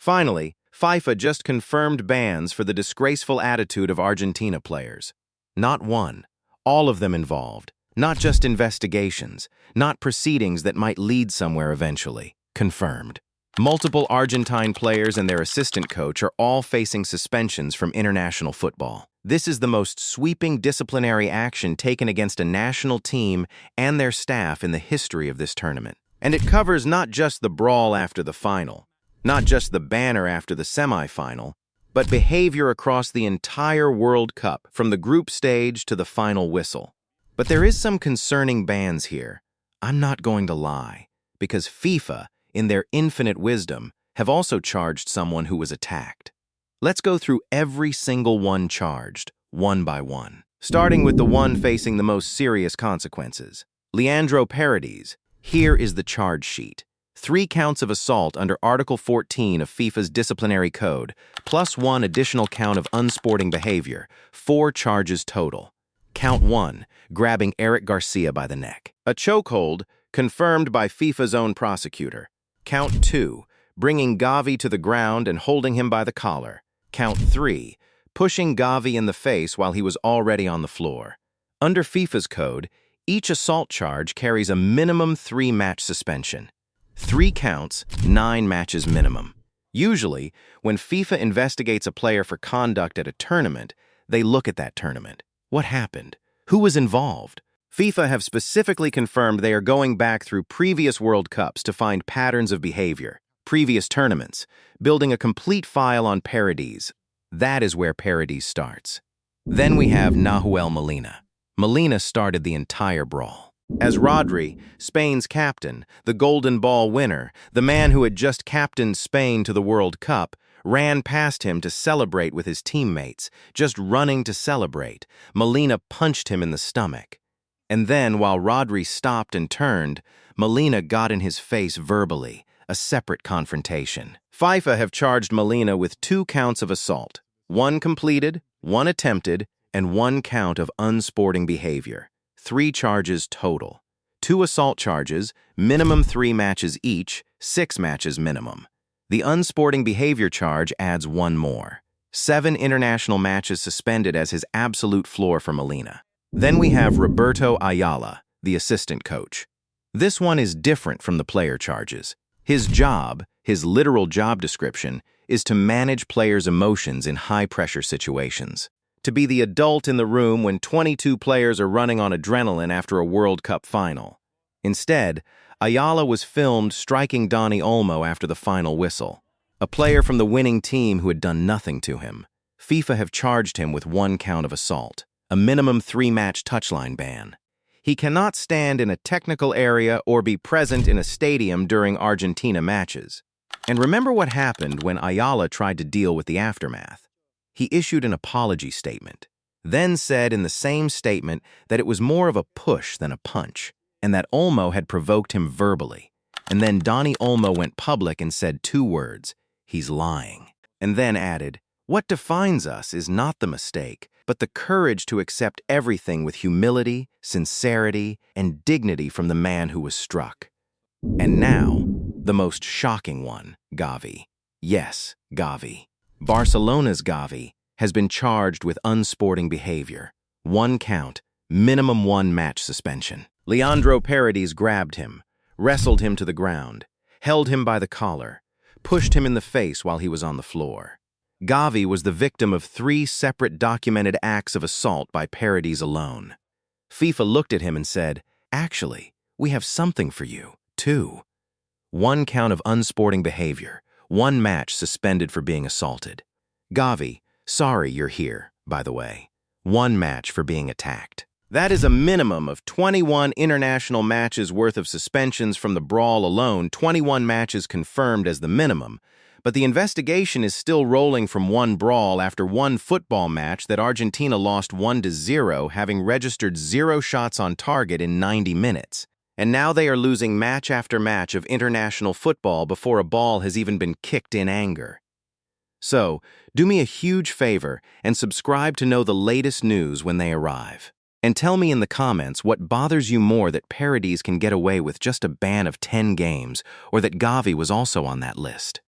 Finally, FIFA just confirmed bans for the disgraceful attitude of Argentina players. Not one, all of them involved. Not just investigations, not proceedings that might lead somewhere eventually. Confirmed. Multiple Argentine players and their assistant coach are all facing suspensions from international football. This is the most sweeping disciplinary action taken against a national team and their staff in the history of this tournament. And it covers not just the brawl after the final, not just the banner after the semi-final, but behavior across the entire World Cup, from the group stage to the final whistle. But there is some concerning bans here. I'm not going to lie, because FIFA, in their infinite wisdom, have also charged someone who was attacked. Let's go through every single one charged, one by one. Starting with the one facing the most serious consequences. Leandro Paredes. Here is the charge sheet. 3 counts of assault under Article 14 of FIFA's disciplinary code, plus 1 additional count of unsporting behavior, 4 charges total. Count 1, grabbing Eric Garcia by the neck. A chokehold, confirmed by FIFA's own prosecutor. Count 2, bringing Gavi to the ground and holding him by the collar. Count 3, pushing Gavi in the face while he was already on the floor. Under FIFA's code, each assault charge carries a minimum 3-match suspension. 3 counts, 9 matches minimum. Usually, when FIFA investigates a player for conduct at a tournament, they look at that tournament. What happened? Who was involved? FIFA have specifically confirmed they are going back through previous World Cups to find patterns of behavior, previous tournaments, building a complete file on Paredes. That is where Paredes starts. Then we have Nahuel Molina. Molina started the entire brawl. As Rodri, Spain's captain, the Golden Ball winner, the man who had just captained Spain to the World Cup, ran past him to celebrate with his teammates, just running to celebrate. Molina punched him in the stomach. And then, while Rodri stopped and turned, Molina got in his face verbally, a separate confrontation. FIFA have charged Molina with 2 counts of assault, 1 completed, 1 attempted, and 1 count of unsporting behavior. 3 charges total. 2 assault charges, minimum 3 matches each, 6 matches minimum. The unsporting behavior charge adds 1 more. 7 international matches suspended as his absolute floor for Molina. Then we have Roberto Ayala, the assistant coach. This one is different from the player charges. His job, his literal job description, is to manage players' emotions in high-pressure situations. To be the adult in the room when 22 players are running on adrenaline after a World Cup final. Instead, Ayala was filmed striking Dani Olmo after the final whistle, a player from the winning team who had done nothing to him. FIFA have charged him with 1 count of assault, a minimum 3-match touchline ban. He cannot stand in a technical area or be present in a stadium during Argentina matches. And remember what happened when Ayala tried to deal with the aftermath. He issued an apology statement, then said in the same statement that it was more of a push than a punch, and that Olmo had provoked him verbally. And then Dani Olmo went public and said 2 words, "He's lying," and then added, "What defines us is not the mistake, but the courage to accept everything with humility, sincerity, and dignity from the man who was struck." And now, the most shocking one, Gavi. Yes, Gavi. Barcelona's Gavi has been charged with unsporting behavior. 1 count, minimum 1 match suspension. Leandro Paredes grabbed him, wrestled him to the ground, held him by the collar, pushed him in the face while he was on the floor. Gavi was the victim of 3 separate documented acts of assault by Paredes alone. FIFA looked at him and said, "Actually, we have something for you, too." 1 count of unsporting behavior, 1 match suspended for being assaulted. Gavi, sorry you're here, by the way. 1 match for being attacked. That is a minimum of 21 international matches worth of suspensions from the brawl alone, 21 matches confirmed as the minimum. But the investigation is still rolling from 1 brawl after 1 football match that Argentina lost 1-0, having registered 0 shots on target in 90 minutes. And now they are losing match after match of international football before a ball has even been kicked in anger. So, do me a huge favor and subscribe to know the latest news when they arrive. And tell me in the comments what bothers you more, that Paredes can get away with just a ban of 10 games, or that Gavi was also on that list.